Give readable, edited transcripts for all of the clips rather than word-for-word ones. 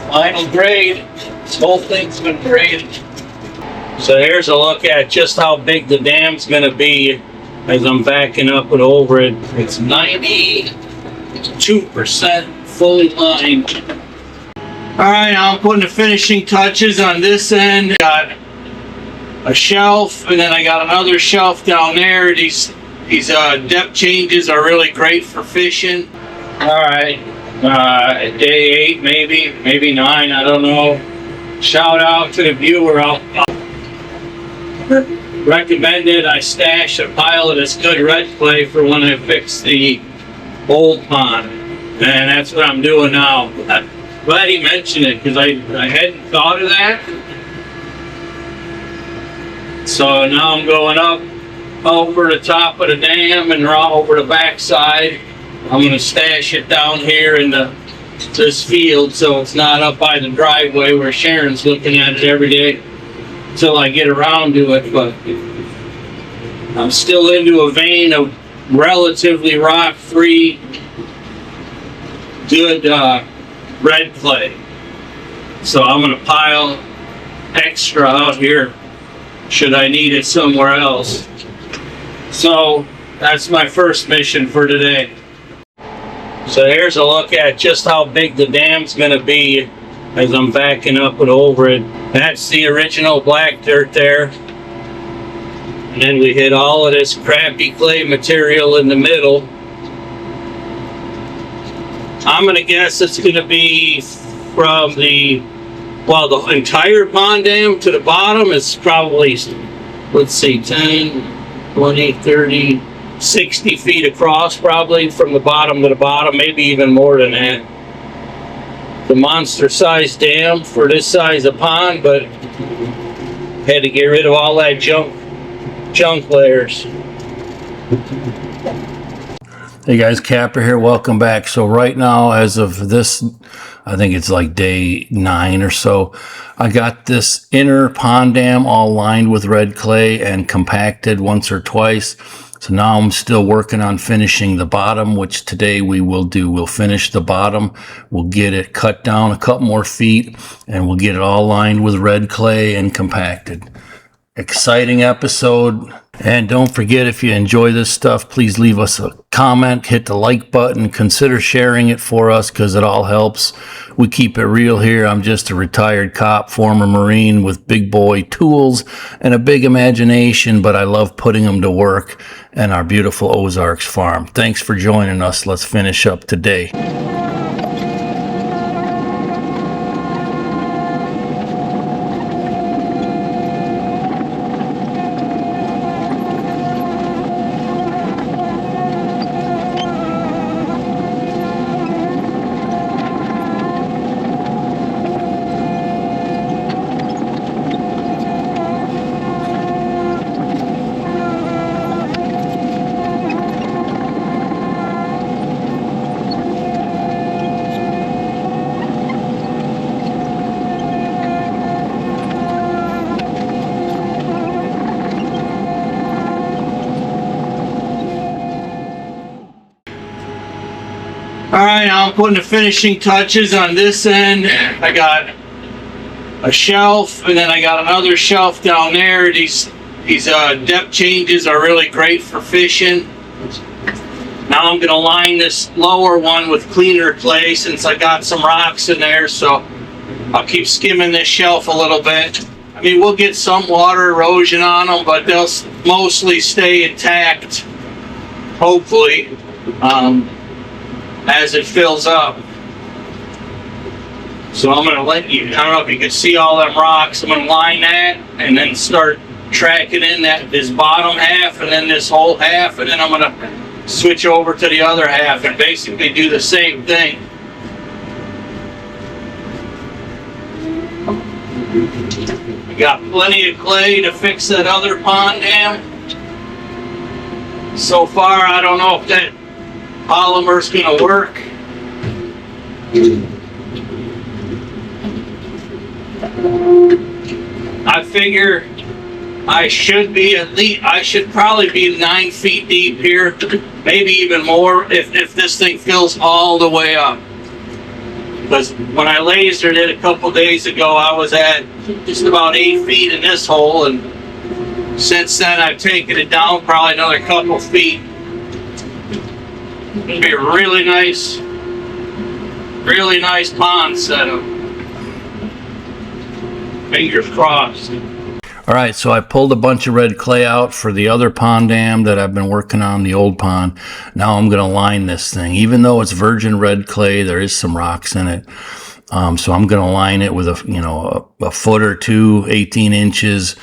Final grade. This whole thing's been graded. So here's a look at just how big the dam's going to be as I'm backing up and over it. It's 92% fully lined. Alright, now I'm putting the finishing touches on this end. Got a shelf, and then I got another shelf down there. These depth changes are really great for fishing. Alright, day 8 maybe 9, I don't know. Shout out to the viewer. I'll recommended I stash a pile of this good red clay for when I fix the old pond, and that's what I'm doing now. I'm glad he mentioned it because I hadn't thought of that. So now I'm going up over the top of the dam and over the backside. I'm going to stash it down here in this field so it's not up by the driveway where Sharon's looking at it every day until I get around to it. But I'm still into a vein of relatively rock-free, good red clay. So I'm going to pile extra out here should I need it somewhere else. So that's my first mission for today. So here's a look at just how big the dam's going to be as I'm backing up and over it. That's the original black dirt there. And then we hit all of this crappy clay material in the middle. I'm going to guess it's going to be from the entire pond dam to the bottom. It's probably, let's see, 10, 20, 30, 60 feet across probably from the bottom to the bottom, maybe even more than that. The monster sized dam for this size of pond, but had to get rid of all that junk layers. Hey guys, Capper here, welcome back. So right now, as of this, I think it's like day 9 or so, I got this inner pond dam all lined with red clay and compacted once or twice. So now I'm still working on finishing the bottom, which today we will do. We'll finish the bottom, we'll get it cut down a couple more feet, and we'll get it all lined with red clay and compacted. Exciting episode. And don't forget, if you enjoy this stuff, please leave us a comment, hit the like button, consider sharing it for us because it all helps. We keep it real here. I'm just a retired cop, former Marine with big boy tools and a big imagination, but I love putting them to work in our beautiful Ozarks farm. Thanks for joining us. Let's finish up today. Alright, now I'm putting the finishing touches on this end. I got a shelf, and then I got another shelf down there. These depth changes are really great for fishing. Now I'm going to line this lower one with cleaner clay since I got some rocks in there, so I'll keep skimming this shelf a little bit. I mean, we'll get some water erosion on them, but they'll mostly stay intact, hopefully. As it fills up. So I'm going to let you, I don't know if you can see all them rocks, I'm going to line that and then start tracking in this bottom half and then this whole half, and then I'm going to switch over to the other half and basically do the same thing. We got plenty of clay to fix that other pond dam. So far, I don't know if that polymer's gonna work. I figure I should probably be 9 feet deep here, maybe even more if this thing fills all the way up. Because when I lasered it a couple days ago, I was at just about 8 feet in this hole, and since then I've taken it down probably another couple feet. It'll be a really nice pond setup. Fingers crossed. All right, so I pulled a bunch of red clay out for the other pond dam that I've been working on, the old pond. Now I'm going to line this thing. Even though it's virgin red clay, there is some rocks in it. So I'm going to line it with a foot or two, 18 inches.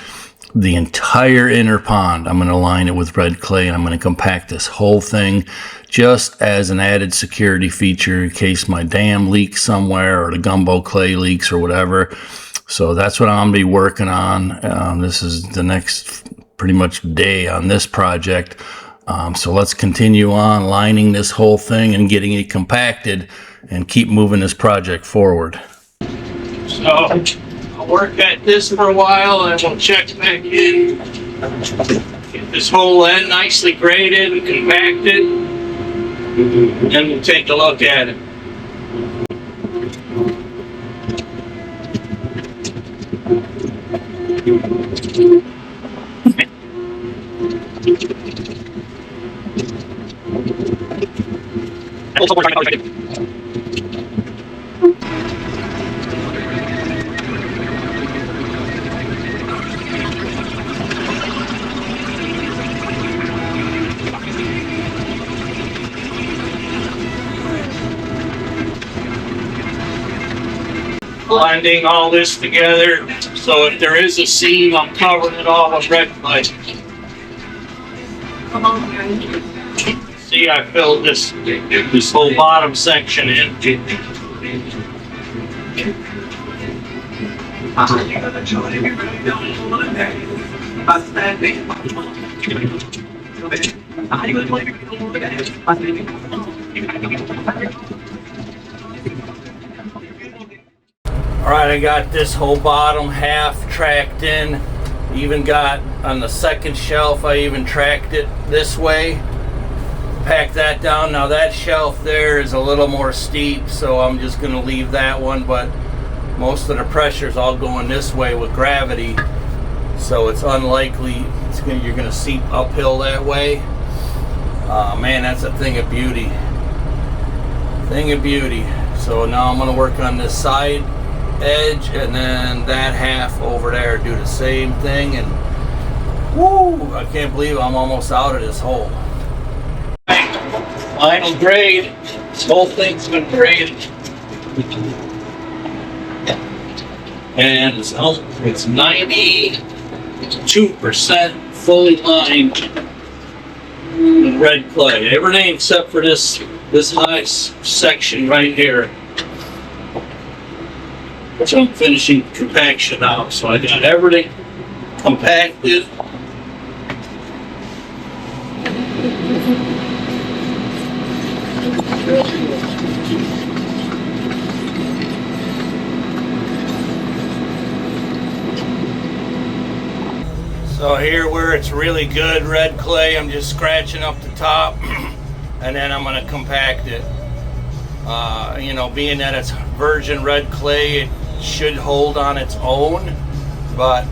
The entire inner pond, I'm going to line it with red clay, and I'm going to compact this whole thing just as an added security feature in case my dam leaks somewhere or the gumbo clay leaks or whatever. So that's what I'm going to be working on. This is the next pretty much day on this project. So let's continue on lining this whole thing and getting it compacted and keep moving this project forward. So I'll work at this for a while and we'll check back in. Get this whole end nicely graded and compacted. Then we'll take a look at it. Blending all this together, so if there is a seam, I'm covering it all with red clay. See, I filled this whole bottom section in. All right, I got this whole bottom half tracked in. Even got on the second shelf, I even tracked it this way. Pack that down. Now that shelf there is a little more steep, so I'm just gonna leave that one, but most of the pressure is all going this way with gravity, so it's unlikely you're gonna seep uphill that way. Man, that's a thing of beauty. Thing of beauty. So now I'm gonna work on this side edge, and then that half over there do the same thing, and woo, I can't believe I'm almost out of this hole. Final grade. This whole thing's been graded, and it's 92% fully lined with red clay. Everything except for this nice section right here, which I'm finishing compaction now. So I got everything compacted. So here where it's really good red clay, I'm just scratching up the top and then I'm going to compact it. Being that it's virgin red clay, it should hold on its own, but